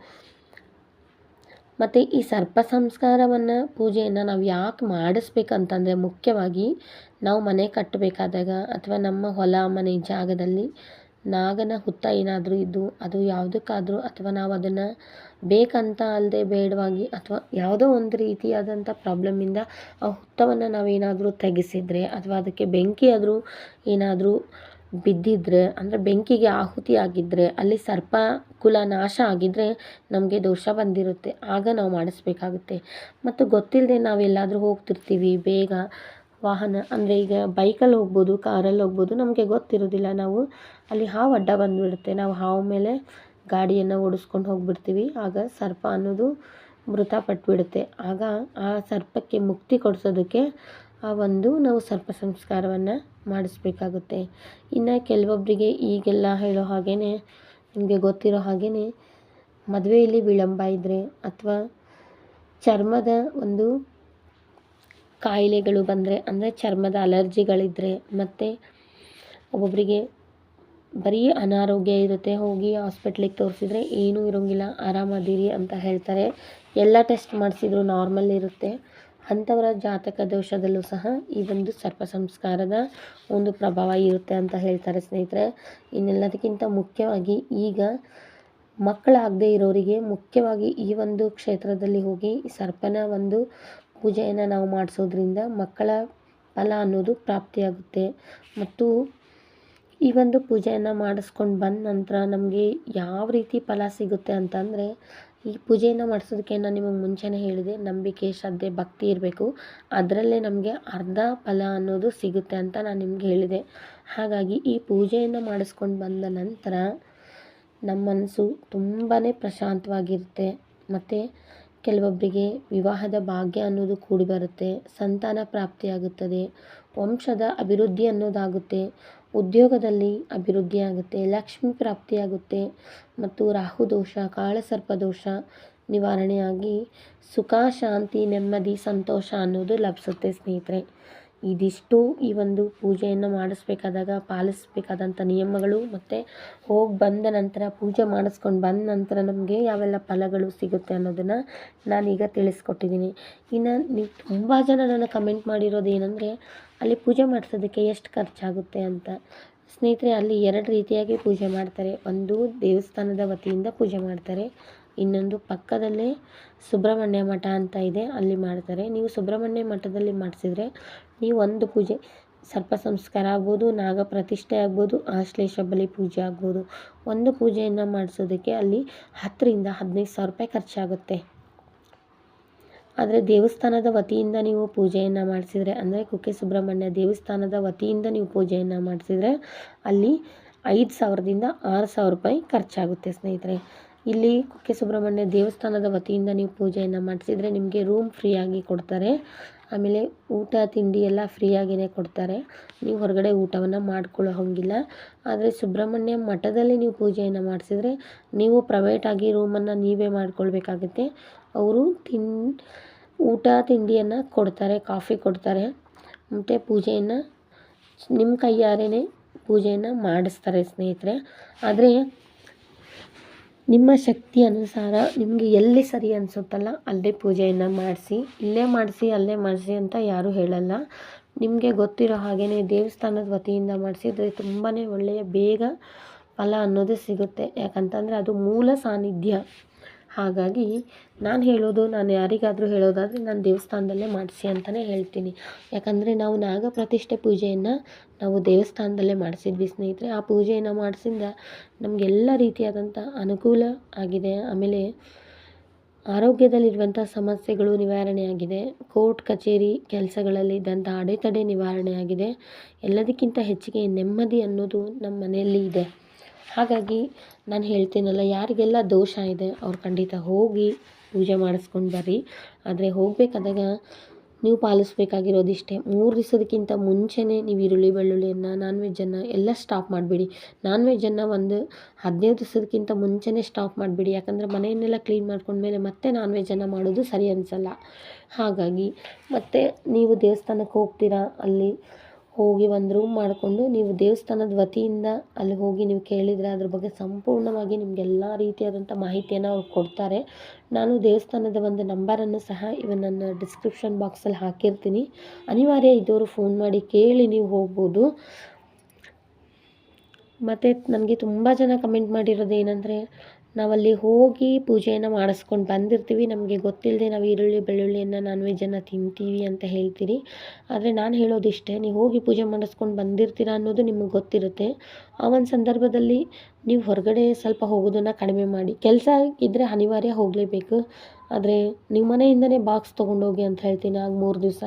A: ಮತ್ತು ಈ ಸರ್ಪ ಸಂಸ್ಕಾರವನ್ನು ಪೂಜೆಯನ್ನು ನಾವು ಯಾಕೆ ಮಾಡಿಸ್ಬೇಕಂತಂದರೆ, ಮುಖ್ಯವಾಗಿ ನಾವು ಮನೆ ಕಟ್ಟಬೇಕಾದಾಗ ಅಥವಾ ನಮ್ಮ ಹೊಲ ಮನೆ ಜಾಗದಲ್ಲಿ ನಾಗನ ಹುತ್ತ ಏನಾದರೂ ಇದ್ದು ಅದು ಯಾವುದಕ್ಕಾದರೂ ಅಥವಾ ನಾವು ಅದನ್ನು ಬೇಕಂತ ಅಲ್ಲದೆ ಬೇಡವಾಗಿ ಅಥವಾ ಯಾವುದೋ ಒಂದು ರೀತಿಯಾದಂಥ ಪ್ರಾಬ್ಲಮ್ಮಿಂದ ಆ ಹುತ್ತವನ್ನು ನಾವೇನಾದರೂ ತೆಗೆಸಿದರೆ ಅಥವಾ ಅದಕ್ಕೆ ಬೆಂಕಿ ಆದರೂ ಏನಾದರೂ ಬಿದ್ದಿದ್ರೆ, ಅಂದರೆ ಬೆಂಕಿಗೆ ಆಹುತಿ ಆಗಿದ್ದರೆ, ಅಲ್ಲಿ ಸರ್ಪ ಕುಲ ನಾಶ ಆಗಿದ್ದರೆ ನಮಗೆ ದೋಷ ಬಂದಿರುತ್ತೆ. ಆಗ ನಾವು ಮಾಡಿಸ್ಬೇಕಾಗುತ್ತೆ. ಮತ್ತು ಗೊತ್ತಿಲ್ಲದೆ ನಾವೆಲ್ಲಾದರೂ ಹೋಗ್ತಿರ್ತೀವಿ, ಬೇಗ ವಾಹನ ಅಂದರೆ ಈಗ ಬೈಕಲ್ಲಿ ಹೋಗ್ಬೋದು, ಕಾರಲ್ಲಿ ಹೋಗ್ಬೋದು, ನಮಗೆ ಗೊತ್ತಿರೋದಿಲ್ಲ, ನಾವು ಅಲ್ಲಿ ಹಾವು ಅಡ್ಡ ಬಂದುಬಿಡುತ್ತೆ, ನಾವು ಹಾವು ಮೇಲೆ ಗಾಡಿಯನ್ನು ಓಡಿಸ್ಕೊಂಡು ಹೋಗಿಬಿಡ್ತೀವಿ. ಆಗ ಸರ್ಪ ಅನ್ನೋದು ಮೃತಪಟ್ಬಿಡುತ್ತೆ. ಆಗ ಆ ಸರ್ಪಕ್ಕೆ ಮುಕ್ತಿ ಕೊಡಿಸೋದಕ್ಕೆ ನಾವು ಸರ್ಪ ಸಂಸ್ಕಾರವನ್ನು ಮಾಡಿಸ್ಬೇಕಾಗುತ್ತೆ. ಇನ್ನು ಕೆಲವೊಬ್ಬರಿಗೆ ಈಗೆಲ್ಲ ಹೇಳೋ ಹಾಗೇ ನಿಮಗೆ ಗೊತ್ತಿರೋ ಹಾಗೇ ಮದುವೆಯಲ್ಲಿ ವಿಳಂಬ ಇದ್ದರೆ ಅಥವಾ ಚರ್ಮದ ಒಂದು ಕಾಯಿಲೆಗಳು ಬಂದರೆ, ಅಂದರೆ ಚರ್ಮದ ಅಲರ್ಜಿಗಳಿದ್ದರೆ, ಮತ್ತು ಒಬ್ಬೊಬ್ಬರಿಗೆ ಬರೀ ಅನಾರೋಗ್ಯ ಇರುತ್ತೆ, ಹೋಗಿ ಹಾಸ್ಪಿಟ್ಲಿಗೆ ತೋರಿಸಿದ್ರೆ ಏನೂ ಇರೋಂಗಿಲ್ಲ, ಆರಾಮದಿರಿ ಅಂತ ಹೇಳ್ತಾರೆ. ಎಲ್ಲ ಟೆಸ್ಟ್ ಮಾಡಿಸಿದ್ರು ನಾರ್ಮಲ್ ಇರುತ್ತೆ. ಅಂಥವರ ಜಾತಕ ದೋಷದಲ್ಲೂ ಸಹ ಈ ಒಂದು ಸರ್ಪ ಸಂಸ್ಕಾರದ ಒಂದು ಪ್ರಭಾವ ಇರುತ್ತೆ ಅಂತ ಹೇಳ್ತಾರೆ ಸ್ನೇಹಿತರೆ. ಇನ್ನೆಲ್ಲದಕ್ಕಿಂತ ಮುಖ್ಯವಾಗಿ ಈಗ ಮಕ್ಕಳಾಗದೇ ಇರೋರಿಗೆ ಮುಖ್ಯವಾಗಿ ಈ ಒಂದು ಕ್ಷೇತ್ರದಲ್ಲಿ ಹೋಗಿ ಸರ್ಪನ ಒಂದು ಪೂಜೆಯನ್ನು ನಾವು ಮಾಡಿಸೋದ್ರಿಂದ ಮಕ್ಕಳ ಫಲ ಅನ್ನೋದು ಪ್ರಾಪ್ತಿಯಾಗುತ್ತೆ. ಮತ್ತು ಈ ಒಂದು ಪೂಜೆಯನ್ನು ಮಾಡಿಸ್ಕೊಂಡು ಬಂದ ನಂತರ ನಮಗೆ ಯಾವ ರೀತಿ ಫಲ ಸಿಗುತ್ತೆ ಅಂತಂದರೆ, ಈ ಪೂಜೆಯನ್ನು ಮಾಡಿಸೋದಕ್ಕೆ ನಾನು ನಿಮಗೆ ಮುಂಚೆನೇ ಹೇಳಿದೆ, ನಂಬಿಕೆ, ಶ್ರದ್ಧೆ, ಭಕ್ತಿ ಇರಬೇಕು. ಅದರಲ್ಲೇ ನಮಗೆ ಅರ್ಧ ಫಲ ಅನ್ನೋದು ಸಿಗುತ್ತೆ ಅಂತ ನಾನು ನಿಮ್ಗೆ ಹೇಳಿದೆ. ಹಾಗಾಗಿ ಈ ಪೂಜೆಯನ್ನು ಮಾಡಿಸ್ಕೊಂಡು ಬಂದ ನಂತರ ನಮ್ಮ ಮನಸ್ಸು ತುಂಬಾ ಪ್ರಶಾಂತವಾಗಿರುತ್ತೆ. ಮತ್ತು ಕೆಲವೊಬ್ಬರಿಗೆ ವಿವಾಹದ ಭಾಗ್ಯ ಅನ್ನೋದು ಕೂಡಿ ಬರುತ್ತೆ, ಸಂತಾನ ಪ್ರಾಪ್ತಿಯಾಗುತ್ತದೆ, ವಂಶದ ಅಭಿವೃದ್ಧಿ ಅನ್ನೋದಾಗುತ್ತೆ, ಉದ್ಯೋಗದಲ್ಲಿ ಅಭಿವೃದ್ಧಿ ಆಗುತ್ತೆ, ಲಕ್ಷ್ಮಿ ಪ್ರಾಪ್ತಿಯಾಗುತ್ತೆ, ಮತ್ತು ರಾಹು ದೋಷ, ಕಾಳಸರ್ಪ ದೋಷ ನಿವಾರಣೆಯಾಗಿ ಸುಖ, ಶಾಂತಿ, ನೆಮ್ಮದಿ, ಸಂತೋಷ ಅನ್ನೋದು ಲಭಿಸುತ್ತೆ ಸ್ನೇಹಿತರೆ. ಇದಿಷ್ಟು ಈ ಒಂದು ಪೂಜೆಯನ್ನು ಮಾಡಿಸ್ಬೇಕಾದಾಗ ಪಾಲಿಸಬೇಕಾದಂಥ ನಿಯಮಗಳು, ಮತ್ತು ಹೋಗಿ ಬಂದ ನಂತರ ಪೂಜೆ ಮಾಡಿಸ್ಕೊಂಡು ಬಂದ ನಂತರ ನಮಗೆ ಯಾವೆಲ್ಲ ಫಲಗಳು ಸಿಗುತ್ತೆ ಅನ್ನೋದನ್ನು ನಾನೀಗ ತಿಳಿಸ್ಕೊಟ್ಟಿದ್ದೀನಿ. ಇನ್ನು ನೀವು ತುಂಬ ಜನ ನನ್ನ ಕಮೆಂಟ್ ಮಾಡಿರೋದು ಏನಂದರೆ, ಅಲ್ಲಿ ಪೂಜೆ ಮಾಡಿಸೋದಕ್ಕೆ ಎಷ್ಟು ಖರ್ಚಾಗುತ್ತೆ ಅಂತ. ಸ್ನೇಹಿತರೆ, ಅಲ್ಲಿ 2 ರೀತಿಯಾಗಿ ಪೂಜೆ ಮಾಡ್ತಾರೆ. ಒಂದು ದೇವಸ್ಥಾನದ ವತಿಯಿಂದ ಪೂಜೆ ಮಾಡ್ತಾರೆ, ಇನ್ನೊಂದು ಪಕ್ಕದಲ್ಲೇ ಸುಬ್ರಹ್ಮಣ್ಯ ಮಠ ಅಂತ ಇದೆ, ಅಲ್ಲಿ ಮಾಡ್ತಾರೆ. ನೀವು ಸುಬ್ರಹ್ಮಣ್ಯ ಮಠದಲ್ಲಿ ಮಾಡಿಸಿದ್ರೆ ನೀವು ಒಂದು ಪೂಜೆ ಸರ್ಪ ಸಂಸ್ಕಾರ ಆಗ್ಬೋದು, ನಾಗ ಪ್ರತಿಷ್ಠೆ ಆಗ್ಬೋದು, ಆಶ್ಲೇಷ ಬಲಿ ಪೂಜೆ ಆಗ್ಬೋದು, ಒಂದು ಪೂಜೆಯನ್ನು ಮಾಡಿಸೋದಕ್ಕೆ ಅಲ್ಲಿ 10ರಿಂದ 15 ಸಾವಿರ ರೂಪಾಯಿ ಖರ್ಚಾಗುತ್ತೆ. ಆದರೆ ದೇವಸ್ಥಾನದ ವತಿಯಿಂದ ನೀವು ಪೂಜೆಯನ್ನು ಮಾಡಿಸಿದರೆ, ಅಂದರೆ ಕುಕ್ಕೆ ಸುಬ್ರಹ್ಮಣ್ಯ ದೇವಸ್ಥಾನದ ವತಿಯಿಂದ ನೀವು ಪೂಜೆಯನ್ನು ಮಾಡಿಸಿದರೆ ಅಲ್ಲಿ 5,000ದಿಂದ 6,000 ರೂಪಾಯಿ ಖರ್ಚಾಗುತ್ತೆ ಸ್ನೇಹಿತರೆ. ಇಲ್ಲಿ ಕುಕ್ಕೆ ಸುಬ್ರಹ್ಮಣ್ಯ ದೇವಸ್ಥಾನದ ವತಿಯಿಂದ ನೀವು ಪೂಜೆಯನ್ನು ಮಾಡಿಸಿದರೆ ನಿಮಗೆ ರೂಮ್ ಫ್ರೀಯಾಗಿ ಕೊಡ್ತಾರೆ. ಆಮೇಲೆ ಊಟ ತಿಂಡಿ ಎಲ್ಲ ಫ್ರೀಯಾಗಿಯೇ ಕೊಡ್ತಾರೆ, ನೀವು ಹೊರಗಡೆ ಊಟವನ್ನು ಮಾಡ್ಕೊಳ್ಳೋ ಹಾಗಿಲ್ಲ. ಆದರೆ ಸುಬ್ರಹ್ಮಣ್ಯ ಮಠದಲ್ಲಿ ನೀವು ಪೂಜೆಯನ್ನು ಮಾಡಿಸಿದರೆ ನೀವು ಪ್ರೈವೇಟಾಗಿ ರೂಮನ್ನು ನೀವೇ ಮಾಡ್ಕೊಳ್ಬೇಕಾಗುತ್ತೆ. ಅವರು ಊಟ ತಿಂಡಿಯನ್ನು ಕೊಡ್ತಾರೆ, ಕಾಫಿ ಕೊಡ್ತಾರೆ, ಮತ್ತು ಪೂಜೆಯನ್ನು ನಿಮ್ಮ ಕೈಯಾರೆ ಪೂಜೆಯನ್ನು ಮಾಡಿಸ್ತಾರೆ ಸ್ನೇಹಿತರೆ. ಆದರೆ ನಿಮ್ಮ ಶಕ್ತಿ ಅನುಸಾರ ನಿಮಗೆ ಎಲ್ಲಿ ಸರಿ ಅನಿಸುತ್ತಲ್ಲ ಅಲ್ಲೇ ಪೂಜೆಯನ್ನು ಮಾಡಿಸಿ, ಇಲ್ಲೇ ಮಾಡಿಸಿ ಅಲ್ಲೇ ಮಾಡಿಸಿ ಅಂತ ಯಾರೂ ಹೇಳಲ್ಲ. ನಿಮಗೆ ಗೊತ್ತಿರೋ ಹಾಗೆಯೇ ದೇವಸ್ಥಾನದ ವತಿಯಿಂದ ಮಾಡಿಸಿದರೆ ತುಂಬಾ ಒಳ್ಳೆಯ ಬೇಗ ಫಲ ಅನ್ನೋದು ಸಿಗುತ್ತೆ. ಯಾಕಂತಂದರೆ ಅದು ಮೂಲ ಸಾನ್ನಿಧ್ಯ. ಹಾಗಾಗಿ ನಾನು ಯಾರಿಗಾದರೂ ಹೇಳೋದಾದರೆ ನಾನು ದೇವಸ್ಥಾನದಲ್ಲೇ ಮಾಡಿಸಿ ಅಂತಲೇ ಹೇಳ್ತೀನಿ. ಯಾಕಂದರೆ ನಾವು ನಾಗ ಪ್ರತಿಷ್ಠೆ ಪೂಜೆಯನ್ನು ನಾವು ದೇವಸ್ಥಾನದಲ್ಲೇ ಮಾಡಿಸಿದ್ವಿ ಸ್ನೇಹಿತರೆ. ಆ ಪೂಜೆಯನ್ನು ಮಾಡಿಸಿಂದ ನಮಗೆಲ್ಲ ರೀತಿಯಾದಂಥ ಅನುಕೂಲ ಆಗಿದೆ. ಆಮೇಲೆ ಆರೋಗ್ಯದಲ್ಲಿರುವಂಥ ಸಮಸ್ಯೆಗಳು ನಿವಾರಣೆ ಆಗಿದೆ, ಕೋರ್ಟ್ ಕಚೇರಿ ಕೆಲಸಗಳಲ್ಲಿ ಇದ್ದಂಥ ಅಡೆತಡೆ ನಿವಾರಣೆ ಆಗಿದೆ. ಎಲ್ಲದಕ್ಕಿಂತ ಹೆಚ್ಚಿಗೆ ನೆಮ್ಮದಿ ಅನ್ನೋದು ನಮ್ಮ ಮನೆಯಲ್ಲಿ ಇದೆ. ಹಾಗಾಗಿ ನಾನು ಹೇಳ್ತೀನಲ್ಲ, ಯಾರಿಗೆಲ್ಲ ದೋಷ ಇದೆ ಅವ್ರು ಖಂಡಿತ ಹೋಗಿ ಪೂಜೆ ಮಾಡಿಸ್ಕೊಂಡು ಬರ್ರಿ. ಆದರೆ ಹೋಗಬೇಕಾದಾಗ ನೀವು ಪಾಲಿಸ್ಬೇಕಾಗಿರೋದಿಷ್ಟೇ, 3 ದಿವಸದಕ್ಕಿಂತ ಮುಂಚೆನೇ ನೀವು ಈರುಳ್ಳಿ ಬೆಳ್ಳುಳ್ಳಿಯನ್ನು, ನಾನ್ ವೆಜ್ಜನ್ನು ಎಲ್ಲ ಸ್ಟಾಪ್ ಮಾಡಿಬಿಡಿ. ನಾನ್ ವೆಜ್ಜನ್ನು ಒಂದು 15 ದಿವಸದಕ್ಕಿಂತ ಮುಂಚೆನೇ ಸ್ಟಾಪ್ ಮಾಡಿಬಿಡಿ. ಯಾಕಂದರೆ ಮನೆಯನ್ನೆಲ್ಲ ಕ್ಲೀನ್ ಮಾಡ್ಕೊಂಡ್ಮೇಲೆ ಮತ್ತೆ ನಾನ್ ವೆಜ್ಜನ್ನು ಮಾಡೋದು ಸರಿ ಅನಿಸಲ್ಲ. ಹಾಗಾಗಿ ಮತ್ತು ನೀವು ದೇವಸ್ಥಾನಕ್ಕೆ ಹೋಗ್ತೀರಾ, ಅಲ್ಲಿ ಹೋಗಿ ಒಂದು ರೂಮ್ ಮಾಡಿಕೊಂಡು ನೀವು ದೇವಸ್ಥಾನದ ವತಿಯಿಂದ ಅಲ್ಲಿ ಹೋಗಿ ನೀವು ಕೇಳಿದರೆ ಅದ್ರ ಬಗ್ಗೆ ಸಂಪೂರ್ಣವಾಗಿ ನಿಮಗೆಲ್ಲ ರೀತಿಯಾದಂಥ ಮಾಹಿತಿಯನ್ನು ಅವ್ರು ಕೊಡ್ತಾರೆ. ನಾನು ದೇವಸ್ಥಾನದ ಒಂದು ನಂಬರನ್ನು ಸಹ ನನ್ನ ಡಿಸ್ಕ್ರಿಪ್ಷನ್ ಬಾಕ್ಸಲ್ಲಿ ಹಾಕಿರ್ತೀನಿ. ಅನಿವಾರ್ಯ ಇದ್ದವರು ಫೋನ್ ಮಾಡಿ ಕೇಳಿ ನೀವು ಹೋಗ್ಬೋದು. ಮತ್ತು ನನಗೆ ತುಂಬ ಜನ ಕಮೆಂಟ್ ಮಾಡಿರೋದು ಏನಂದರೆ, ನಾವಲ್ಲಿ ಹೋಗಿ ಪೂಜೆಯನ್ನು ಮಾಡಿಸ್ಕೊಂಡು ಬಂದಿರ್ತೀವಿ, ನಮಗೆ ಗೊತ್ತಿಲ್ಲದೆ ನಾವು ಈರುಳ್ಳಿ ಬೆಳ್ಳುಳ್ಳಿಯನ್ನು ನಾನ್ ವೆಜ್ಜನ್ನು ತಿಂತೀವಿ ಅಂತ ಹೇಳ್ತೀರಿ. ಆದರೆ ನಾನು ಹೇಳೋದಿಷ್ಟೇ, ನೀವು ಹೋಗಿ ಪೂಜೆ ಮಾಡಿಸ್ಕೊಂಡು ಬಂದಿರ್ತೀರ ಅನ್ನೋದು ನಿಮಗೆ ಗೊತ್ತಿರುತ್ತೆ. ಆ ಒಂದು ಸಂದರ್ಭದಲ್ಲಿ ನೀವು ಹೊರಗಡೆ ಸ್ವಲ್ಪ ಹೋಗೋದನ್ನು ಕಡಿಮೆ ಮಾಡಿ. ಕೆಲಸ ಇದ್ದರೆ ಅನಿವಾರ್ಯ ಹೋಗಲೇಬೇಕು. ಆದರೆ ನೀವು ಮನೆಯಿಂದನೇ ಬಾಕ್ಸ್ ತೊಗೊಂಡೋಗಿ ಅಂತ ಹೇಳ್ತೀನಿ ಆಗ 3 ದಿವಸ.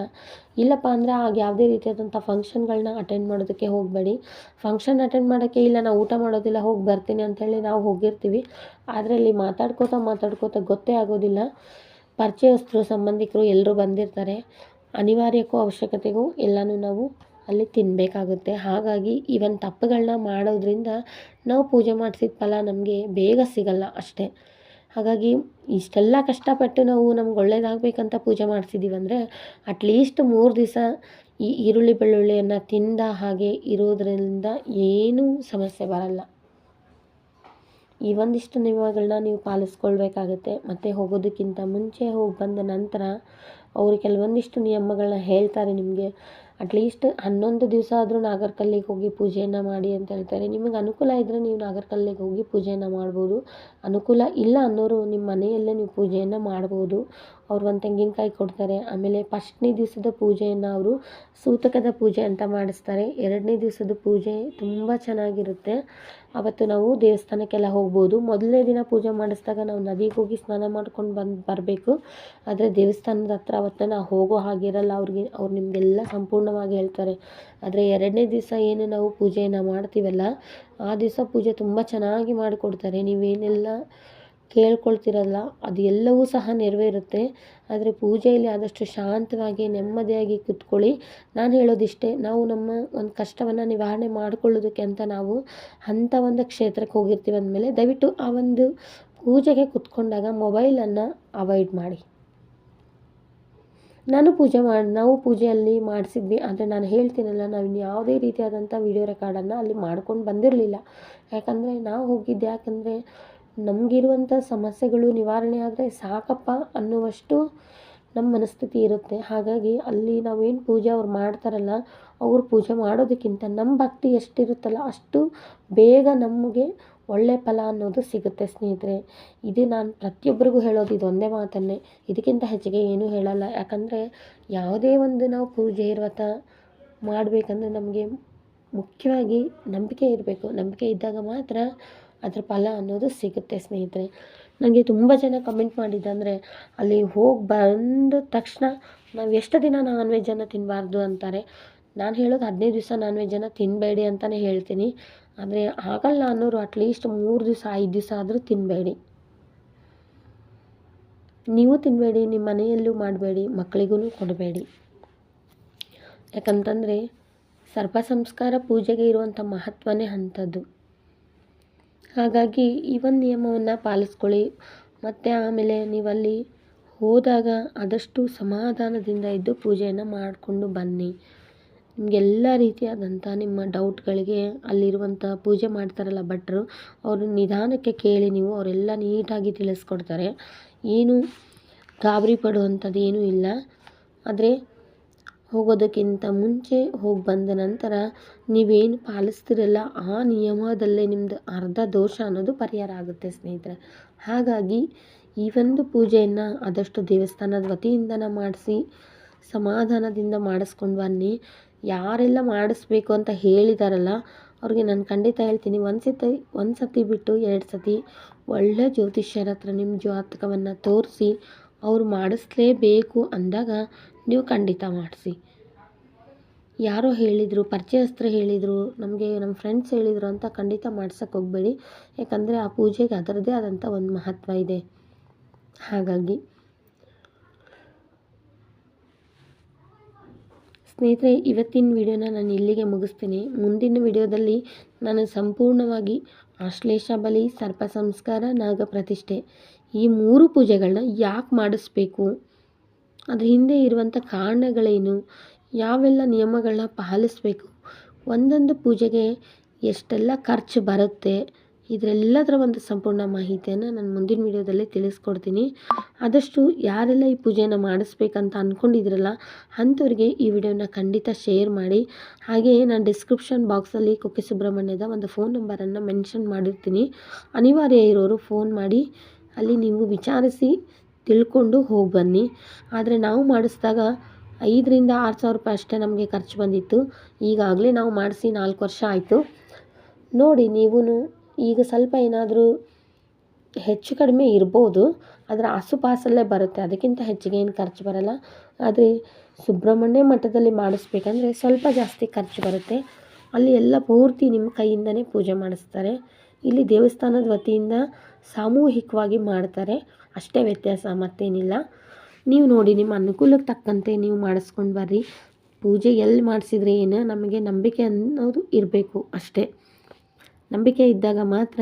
A: ಇಲ್ಲಪ್ಪ ಅಂದರೆ ಆಗ ಯಾವುದೇ ರೀತಿಯಾದಂಥ ಫಂಕ್ಷನ್ಗಳನ್ನ ಅಟೆಂಡ್ ಮಾಡೋದಕ್ಕೆ ಹೋಗಬೇಡಿ. ಫಂಕ್ಷನ್ ಅಟೆಂಡ್ ಮಾಡೋಕ್ಕೆ ಇಲ್ಲ ನಾವು ಊಟ ಮಾಡೋದಿಲ್ಲ ಹೋಗಿ ಬರ್ತೀನಿ ಅಂಥೇಳಿ ನಾವು ಹೋಗಿರ್ತೀವಿ. ಆದರೆ ಅಲ್ಲಿ ಮಾತಾಡ್ಕೋತಾ ಗೊತ್ತೇ ಆಗೋದಿಲ್ಲ. ಪರಿಚಯಸ್ಥರು ಸಂಬಂಧಿಕರು ಎಲ್ಲರೂ ಬಂದಿರ್ತಾರೆ. ಅನಿವಾರ್ಯಕ್ಕೂ ಅವಶ್ಯಕತೆಗೂ ಎಲ್ಲನೂ ನಾವು ಅಲ್ಲಿ ತಿನ್ನಬೇಕಾಗುತ್ತೆ. ಹಾಗಾಗಿ ಇವನ್ ತಪ್ಪುಗಳನ್ನ ಮಾಡೋದ್ರಿಂದ ನಾವು ಪೂಜೆ ಮಾಡಿಸಿದ ಫಲ ನಮಗೆ ಬೇಗ ಸಿಗಲ್ಲ ಅಷ್ಟೇ. ಹಾಗಾಗಿ ಇಷ್ಟೆಲ್ಲ ಕಷ್ಟಪಟ್ಟು ನಾವು ನಮ್ಗೆ ಒಳ್ಳೇದಾಗಬೇಕಂತ ಪೂಜೆ ಮಾಡಿಸಿದ್ದೀವಂದರೆ ಅಟ್ಲೀಸ್ಟ್ 3 ದಿವಸ ಈ ಈರುಳ್ಳಿ ಬೆಳ್ಳುಳ್ಳಿಯನ್ನು ತಿಂದ ಹಾಗೆ ಇರೋದ್ರಿಂದ ಏನೂ ಸಮಸ್ಯೆ ಬರಲ್ಲ. ಈ ಒಂದಿಷ್ಟು ನಿಯಮಗಳನ್ನ ನೀವು ಪಾಲಿಸ್ಕೊಳ್ಬೇಕಾಗುತ್ತೆ. ಮತ್ತು ಹೋಗೋದಕ್ಕಿಂತ ಮುಂಚೆ ಹೋಗಿ ಬಂದ ನಂತರ ಅವರು ಕೆಲವೊಂದಿಷ್ಟು ನಿಯಮಗಳನ್ನ ಹೇಳ್ತಾರೆ ನಿಮಗೆ. ಅಟ್ಲೀಸ್ಟ್ 11 ದಿವಸ ಆದರೂ ನಾಗರಕಲ್ಲಿಗೆ ಹೋಗಿ ಪೂಜೆಯನ್ನು ಮಾಡಿ ಅಂತ ಹೇಳ್ತಾರೆ. ನಿಮಗೆ ಅನುಕೂಲ ಇದ್ದರೆ ನೀವು ನಾಗರಕಲ್ಲಿಗೆ ಹೋಗಿ ಪೂಜೆಯನ್ನು ಮಾಡ್ಬೋದು. ಅನುಕೂಲ ಇಲ್ಲ ಅನ್ನೋರು ನಿಮ್ಮ ಮನೆಯಲ್ಲೇ ನೀವು ಪೂಜೆಯನ್ನು ಮಾಡ್ಬೋದು. ಅವ್ರು ಒಂದು ತೆಂಗಿನಕಾಯಿ ಕೊಡ್ತಾರೆ. ಆಮೇಲೆ ಫಸ್ಟ್ನೇ ದಿವಸದ ಪೂಜೆಯನ್ನು ಅವರು ಸೂತಕದ ಪೂಜೆ ಅಂತ ಮಾಡಿಸ್ತಾರೆ. 2ನೇ ದಿವಸದ ಪೂಜೆ ತುಂಬ ಚೆನ್ನಾಗಿರುತ್ತೆ. ಅವತ್ತು ನಾವು ದೇವಸ್ಥಾನಕ್ಕೆಲ್ಲ ಹೋಗ್ಬೋದು. ಮೊದಲನೇ ದಿನ ಪೂಜೆ ಮಾಡಿಸಿದಾಗ ನಾವು ನದಿಗೆ ಹೋಗಿ ಸ್ನಾನ ಮಾಡ್ಕೊಂಡು ಬರಬೇಕು. ಆದರೆ ದೇವಸ್ಥಾನದ ಹತ್ರ ಅವತ್ತು ನಾವು ಹೋಗೋ ಹಾಗಿರಲ್ಲ. ಅವ್ರು ನಿಮಗೆಲ್ಲ ಸಂಪೂರ್ಣವಾಗಿ ಹೇಳ್ತಾರೆ. ಆದರೆ 2ನೇ ದಿವಸ ಏನು ನಾವು ಪೂಜೆಯನ್ನು ಮಾಡ್ತೀವಲ್ಲ ಆ ದಿವಸ ಪೂಜೆ ತುಂಬ ಚೆನ್ನಾಗಿ ಮಾಡಿಕೊಡ್ತಾರೆ. ನೀವೇನೆಲ್ಲ ಕೇಳ್ಕೊಳ್ತಿರಲ್ಲ ಅದು ಎಲ್ಲವೂ ಸಹ ನೆರವೇರುತ್ತೆ. ಆದರೆ ಪೂಜೆಯಲ್ಲಿ ಆದಷ್ಟು ಶಾಂತವಾಗಿ ನೆಮ್ಮದಿಯಾಗಿ ಕೂತ್ಕೊಳ್ಳಿ. ನಾನು ಹೇಳೋದಿಷ್ಟೇ, ನಾವು ನಮ್ಮ ಒಂದು ಕಷ್ಟವನ್ನು ನಿವಾರಣೆ ಮಾಡಿಕೊಳ್ಳೋದಕ್ಕೆ ಅಂತ ನಾವು ಅಂಥ ಒಂದು ಕ್ಷೇತ್ರಕ್ಕೆ ಹೋಗಿರ್ತೀವಿ ಅಂದಮೇಲೆ ದಯವಿಟ್ಟು ಆ ಒಂದು ಪೂಜೆಗೆ ಕೂತ್ಕೊಂಡಾಗ ಮೊಬೈಲನ್ನು ಅವಾಯ್ಡ್ ಮಾಡಿ. ನಾವು ಪೂಜೆಯಲ್ಲಿ ಮಾಡಿಸಿದ್ವಿ. ಆದರೆ ನಾನು ಹೇಳ್ತೀನಲ್ಲ, ನಾವು ಯಾವುದೇ ರೀತಿಯಾದಂಥ ವಿಡಿಯೋ ರೆಕಾರ್ಡನ್ನು ಅಲ್ಲಿ ಮಾಡ್ಕೊಂಡು ಬಂದಿರಲಿಲ್ಲ. ಯಾಕಂದರೆ ನಮಗಿರುವಂಥ ಸಮಸ್ಯೆಗಳು ನಿವಾರಣೆ ಆದರೆ ಸಾಕಪ್ಪ ಅನ್ನುವಷ್ಟು ನಮ್ಮ ಮನಸ್ಥಿತಿ ಇರುತ್ತೆ. ಹಾಗಾಗಿ ಅಲ್ಲಿ ನಾವೇನು ಪೂಜೆ ಅವ್ರು ಮಾಡ್ತಾರಲ್ಲ, ಅವ್ರು ಪೂಜೆ ಮಾಡೋದಕ್ಕಿಂತ ನಮ್ಮ ಭಕ್ತಿ ಎಷ್ಟಿರುತ್ತಲ್ಲ ಅಷ್ಟು ಬೇಗ ನಮಗೆ ಒಳ್ಳೆಯ ಫಲ ಅನ್ನೋದು ಸಿಗುತ್ತೆ ಸ್ನೇಹಿತರೆ. ಇದು ನಾನು ಪ್ರತಿಯೊಬ್ಬರಿಗೂ ಹೇಳೋದು ಇದೊಂದೇ ಮಾತನ್ನೇ, ಇದಕ್ಕಿಂತ ಹೆಚ್ಚಿಗೆ ಏನೂ ಹೇಳಲ್ಲ. ಯಾಕಂದರೆ ಯಾವುದೇ ಒಂದು ನಾವು ಪೂಜೆ ವ್ರತ ಮಾಡಬೇಕಂದ್ರೆ ನಮಗೆ ಮುಖ್ಯವಾಗಿ ನಂಬಿಕೆ ಇರಬೇಕು. ನಂಬಿಕೆ ಇದ್ದಾಗ ಮಾತ್ರ ಅದರ ಫಲ ಅನ್ನೋದು ಸಿಗುತ್ತೆ ಸ್ನೇಹಿತರೆ. ನನಗೆ ತುಂಬ ಜನ ಕಮೆಂಟ್ ಮಾಡಿದ್ದಂದರೆ ಅಲ್ಲಿ ಹೋಗಿ ಬಂದ ತಕ್ಷಣ ನಾವು ಎಷ್ಟು ದಿನ ನಾನ್ ವೆಜ್ಜನ್ನು ತಿನ್ನಬಾರ್ದು ಅಂತಾರೆ. ನಾನು ಹೇಳೋದು 15 ದಿವಸ ನಾನ್ ವೆಜ್ಜನ್ನು ತಿನ್ನಬೇಡಿ ಅಂತಲೇ ಹೇಳ್ತೀನಿ. ಆದರೆ ಆಗಲ್ಲ ಅನ್ನೋರು ಅಟ್ಲೀಸ್ಟ್ 3 ದಿವಸ 5 ದಿವಸ ಆದರೂ ತಿನ್ನಬೇಡಿ. ನೀವು ತಿನ್ನಬೇಡಿ, ನಿಮ್ಮ ಮನೆಯಲ್ಲೂ ಮಾಡಬೇಡಿ, ಮಕ್ಕಳಿಗೂ ಕೊಡಬೇಡಿ. ಯಾಕಂತಂದರೆ ಸರ್ಪ ಸಂಸ್ಕಾರ ಪೂಜೆಗೆ ಇರುವಂಥ ಮಹತ್ವನೇ ಅಂಥದ್ದು. ಹಾಗಾಗಿ ಈ ಒಂದು ನಿಯಮವನ್ನು ಪಾಲಿಸ್ಕೊಳ್ಳಿ. ಮತ್ತು ಆಮೇಲೆ ನೀವಲ್ಲಿ ಹೋದಾಗ ಆದಷ್ಟು ಸಮಾಧಾನದಿಂದ ಇದ್ದು ಪೂಜೆಯನ್ನು ಮಾಡಿಕೊಂಡು ಬನ್ನಿ. ನಿಮಗೆಲ್ಲ ರೀತಿಯಾದಂಥ ನಿಮ್ಮ ಡೌಟ್ಗಳಿಗೆ ಅಲ್ಲಿರುವಂಥ ಪೂಜೆ ಮಾಡ್ತಾರಲ್ಲ ಭಟ್ರು, ಅವರು ನಿಧಾನಕ್ಕೆ ಕೇಳಿ ನೀವು ಅವರೆಲ್ಲ ನೀಟಾಗಿ ತಿಳಿಸ್ಕೊಡ್ತಾರೆ. ಏನು ಗಾಬರಿ ಪಡುವಂಥದ್ದು ಏನೂ ಇಲ್ಲ. ಆದರೆ ಹೋಗೋದಕ್ಕಿಂತ ಮುಂಚೆ ಹೋಗಿ ಬಂದ ನಂತರ ನೀವೇನು ಪಾಲಿಸ್ತಿರಲ್ಲ ಆ ನಿಯಮದಲ್ಲೇ ನಿಮ್ಮದು ಅರ್ಧ ದೋಷ ಅನ್ನೋದು ಪರಿಹಾರ ಆಗುತ್ತೆ ಸ್ನೇಹಿತರೆ. ಹಾಗಾಗಿ ಈ ಒಂದು ಪೂಜೆಯನ್ನು ಆದಷ್ಟು ದೇವಸ್ಥಾನದ ವತಿಯಿಂದನೇ ಮಾಡಿಸಿ ಸಮಾಧಾನದಿಂದ ಮಾಡಿಸ್ಕೊಂಡು ಬನ್ನಿ. ಯಾರೆಲ್ಲ ಮಾಡಿಸ್ಬೇಕು ಅಂತ ಹೇಳಿದಾರಲ್ಲ ಅವ್ರಿಗೆ ನಾನು ಖಂಡಿತ ಹೇಳ್ತೀನಿ, ಒಂದು ಸತಿ ಬಿಟ್ಟು 2 ಸತಿ ಒಳ್ಳೆ ಜ್ಯೋತಿಷ್ಯರ ಹತ್ರ ನಿಮ್ಮ ಜಾತಕವನ್ನು ತೋರಿಸಿ ಅವ್ರು ಮಾಡಿಸ್ಲೇಬೇಕು ಅಂದಾಗ ನೀವು ಖಂಡಿತ ಮಾಡಿಸಿ. ಯಾರೋ ಹೇಳಿದರು, ಪರಿಚಯಸ್ಥರು ಹೇಳಿದರು, ನಮ್ಮ ಫ್ರೆಂಡ್ಸ್ ಹೇಳಿದರು ಅಂತ ಖಂಡಿತ ಮಾಡ್ಸೋಕ್ಕೆ ಹೋಗಬೇಡಿ. ಯಾಕಂದರೆ ಆ ಪೂಜೆಗೆ ಅದರದ್ದೇ ಆದಂಥ ಒಂದು ಮಹತ್ವ ಇದೆ. ಹಾಗಾಗಿ ಸ್ನೇಹಿತರೆ, ಇವತ್ತಿನ ವಿಡಿಯೋನ ನಾನು ಇಲ್ಲಿಗೆ ಮುಗಿಸ್ತೀನಿ. ಮುಂದಿನ ವಿಡಿಯೋದಲ್ಲಿ ನಾನು ಸಂಪೂರ್ಣವಾಗಿ ಆಶ್ಲೇಷ ಬಲಿ, ಸರ್ಪ ಸಂಸ್ಕಾರ, ನಾಗ ಪ್ರತಿಷ್ಠೆ ಈ 3 ಪೂಜೆಗಳನ್ನ ಯಾಕೆ ಮಾಡಿಸ್ಬೇಕು, ಅದ್ರ ಹಿಂದೆ ಇರುವಂಥ ಕಾರಣಗಳೇನು, ಯಾವೆಲ್ಲ ನಿಯಮಗಳನ್ನ ಪಾಲಿಸಬೇಕು, ಒಂದೊಂದು ಪೂಜೆಗೆ ಎಷ್ಟೆಲ್ಲ ಖರ್ಚು ಬರುತ್ತೆ, ಇದರೆಲ್ಲದರ ಒಂದು ಸಂಪೂರ್ಣ ಮಾಹಿತಿಯನ್ನು ನಾನು ಮುಂದಿನ ವಿಡಿಯೋದಲ್ಲಿ ತಿಳಿಸ್ಕೊಡ್ತೀನಿ. ಆದಷ್ಟು ಯಾರೆಲ್ಲ ಈ ಪೂಜೆಯನ್ನು ಮಾಡಿಸ್ಬೇಕಂತ ಅಂದ್ಕೊಂಡಿದ್ರಲ್ಲ ಅಂಥವ್ರಿಗೆ ಈ ವಿಡಿಯೋನ ಖಂಡಿತ ಶೇರ್ ಮಾಡಿ. ಹಾಗೆಯೇ ನಾನು ಡಿಸ್ಕ್ರಿಪ್ಷನ್ ಬಾಕ್ಸಲ್ಲಿ ಕುಕ್ಕೆ ಸುಬ್ರಹ್ಮಣ್ಯದ ಒಂದು ಫೋನ್ ನಂಬರನ್ನು ಮೆನ್ಷನ್ ಮಾಡಿರ್ತೀನಿ. ಅನಿವಾರ್ಯ ಇರೋರು ಫೋನ್ ಮಾಡಿ ಅಲ್ಲಿ ನೀವು ವಿಚಾರಿಸಿ ತಿಳ್ಕೊಂಡು ಹೋಗಿ ಬನ್ನಿ. ಆದರೆ ನಾವು ಮಾಡಿಸಿದಾಗ 5,000 6,000 ರೂಪಾಯಿ ಅಷ್ಟೇ ನಮಗೆ ಖರ್ಚು ಬಂದಿತ್ತು. ಈಗಾಗಲೇ ನಾವು ಮಾಡಿಸಿ 4 ವರ್ಷ ಆಯಿತು. ನೋಡಿ ನೀವು ಈಗ ಸ್ವಲ್ಪ ಏನಾದರೂ ಹೆಚ್ಚು ಕಡಿಮೆ ಇರ್ಬೋದು, ಅದರ ಆಸುಪಾಸಲ್ಲೇ ಬರುತ್ತೆ, ಅದಕ್ಕಿಂತ ಹೆಚ್ಚಿಗೆ ಏನು ಖರ್ಚು ಬರಲ್ಲ. ಆದರೆ ಸುಬ್ರಹ್ಮಣ್ಯ ಮಠದಲ್ಲಿ ಮಾಡಿಸ್ಬೇಕಂದ್ರೆ ಸ್ವಲ್ಪ ಜಾಸ್ತಿ ಖರ್ಚು ಬರುತ್ತೆ. ಅಲ್ಲಿ ಎಲ್ಲ ಪೂರ್ತಿ ನಿಮ್ಮ ಕೈಯಿಂದನೇ ಪೂಜೆ ಮಾಡಿಸ್ತಾರೆ. ಇಲ್ಲಿ ದೇವಸ್ಥಾನದ ವತಿಯಿಂದ ಸಾಮೂಹಿಕವಾಗಿ ಮಾಡ್ತಾರೆ, ಅಷ್ಟೇ ವ್ಯತ್ಯಾಸ, ಮತ್ತೇನಿಲ್ಲ. ನೀವು ನೋಡಿ ನಿಮ್ಮ ಅನುಕೂಲಕ್ಕೆ ತಕ್ಕಂತೆ ನೀವು ಮಾಡಿಸ್ಕೊಂಡು ಬರ್ರಿ. ಪೂಜೆ ಎಲ್ಲಿ ಮಾಡಿಸಿದ್ರೆ ಏನು, ನಮಗೆ ನಂಬಿಕೆ ಅನ್ನೋದು ಇರಬೇಕು ಅಷ್ಟೇ. ನಂಬಿಕೆ ಇದ್ದಾಗ ಮಾತ್ರ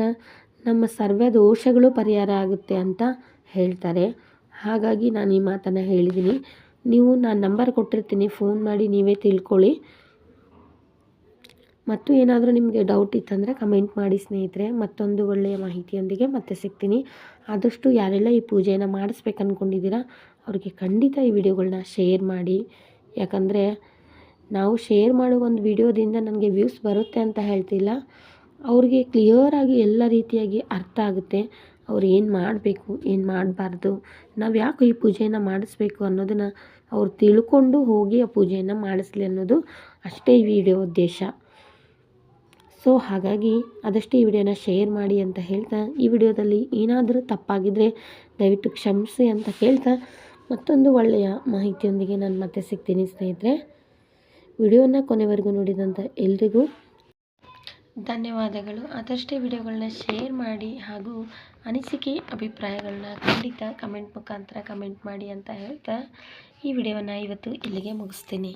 A: ನಮ್ಮ ಸರ್ವ ದೋಷಗಳು ಪರಿಹಾರ ಆಗುತ್ತೆ ಅಂತ ಹೇಳ್ತಾರೆ. ಹಾಗಾಗಿ ನಾನು ಈ ಮಾತನ್ನು ಹೇಳಿದ್ದೀನಿ. ನೀವು ನಾನು ನಂಬರ್ ಕೊಟ್ಟಿರ್ತೀನಿ, ಫೋನ್ ಮಾಡಿ ನೀವೇ ತಿಳ್ಕೊಳ್ಳಿ. ಮತ್ತು ಏನಾದರೂ ನಿಮಗೆ ಡೌಟ್ ಇತ್ತಂದರೆ ಕಮೆಂಟ್ ಮಾಡಿ ಸ್ನೇಹಿತರೆ. ಮತ್ತೊಂದು ಒಳ್ಳೆಯ ಮಾಹಿತಿಯೊಂದಿಗೆ ಮತ್ತೆ ಸಿಗ್ತೀನಿ. ಆದಷ್ಟು ಯಾರೆಲ್ಲ ಈ ಪೂಜೆಯನ್ನು ಮಾಡಿಸ್ಬೇಕು ಅಂದ್ಕೊಂಡಿದ್ದೀರಾ ಅವ್ರಿಗೆ ಖಂಡಿತ ಈ ವಿಡಿಯೋಗಳನ್ನ ಶೇರ್ ಮಾಡಿ. ಯಾಕಂದರೆ ನಾವು ಶೇರ್ ಮಾಡೋ ಒಂದು ವಿಡಿಯೋದಿಂದ ನನಗೆ ವ್ಯೂಸ್ ಬರುತ್ತೆ ಅಂತ ಹೇಳ್ತಿಲ್ಲ, ಅವ್ರಿಗೆ ಕ್ಲಿಯರಾಗಿ ಎಲ್ಲ ರೀತಿಯಾಗಿ ಅರ್ಥ ಆಗುತ್ತೆ. ಅವ್ರು ಏನು ಮಾಡಬೇಕು, ಏನು ಮಾಡಬಾರ್ದು, ನಾವು ಯಾಕೆ ಈ ಪೂಜೆಯನ್ನು ಮಾಡಿಸ್ಬೇಕು ಅನ್ನೋದನ್ನು ಅವ್ರು ತಿಳ್ಕೊಂಡು ಹೋಗಿ ಆ ಪೂಜೆಯನ್ನು ಮಾಡಿಸ್ಲಿ ಅನ್ನೋದು ಅಷ್ಟೇ ಈ ವಿಡಿಯೋ ಉದ್ದೇಶ. ಸೊ ಹಾಗಾಗಿ ಆದಷ್ಟು ಈ ವಿಡಿಯೋನ ಶೇರ್ ಮಾಡಿ ಅಂತ ಹೇಳ್ತಾ, ಈ ವಿಡಿಯೋದಲ್ಲಿ ಏನಾದರೂ ತಪ್ಪಾಗಿದ್ದರೆ ದಯವಿಟ್ಟು ಕ್ಷಮಿಸಿ ಅಂತ ಹೇಳ್ತಾ, ಮತ್ತೊಂದು ಒಳ್ಳೆಯ ಮಾಹಿತಿಯೊಂದಿಗೆ ನಾನು ಮತ್ತೆ ಸಿಗ್ತೀನಿ ಸ್ನೇಹಿತರೆ. ವಿಡಿಯೋನ ಕೊನೆವರೆಗೂ ನೋಡಿದಂಥ ಎಲ್ರಿಗೂ ಧನ್ಯವಾದಗಳು. ಆದಷ್ಟೇ ವಿಡಿಯೋಗಳನ್ನ ಶೇರ್ ಮಾಡಿ ಹಾಗೂ ಅನಿಸಿಕೆ ಅಭಿಪ್ರಾಯಗಳನ್ನ ಖಂಡಿತ ಕಮೆಂಟ್ ಮುಖಾಂತರ ಕಮೆಂಟ್ ಮಾಡಿ ಅಂತ ಹೇಳ್ತಾ ಈ ವಿಡಿಯೋವನ್ನು ಇವತ್ತು ಇಲ್ಲಿಗೆ ಮುಗಿಸ್ತೀನಿ.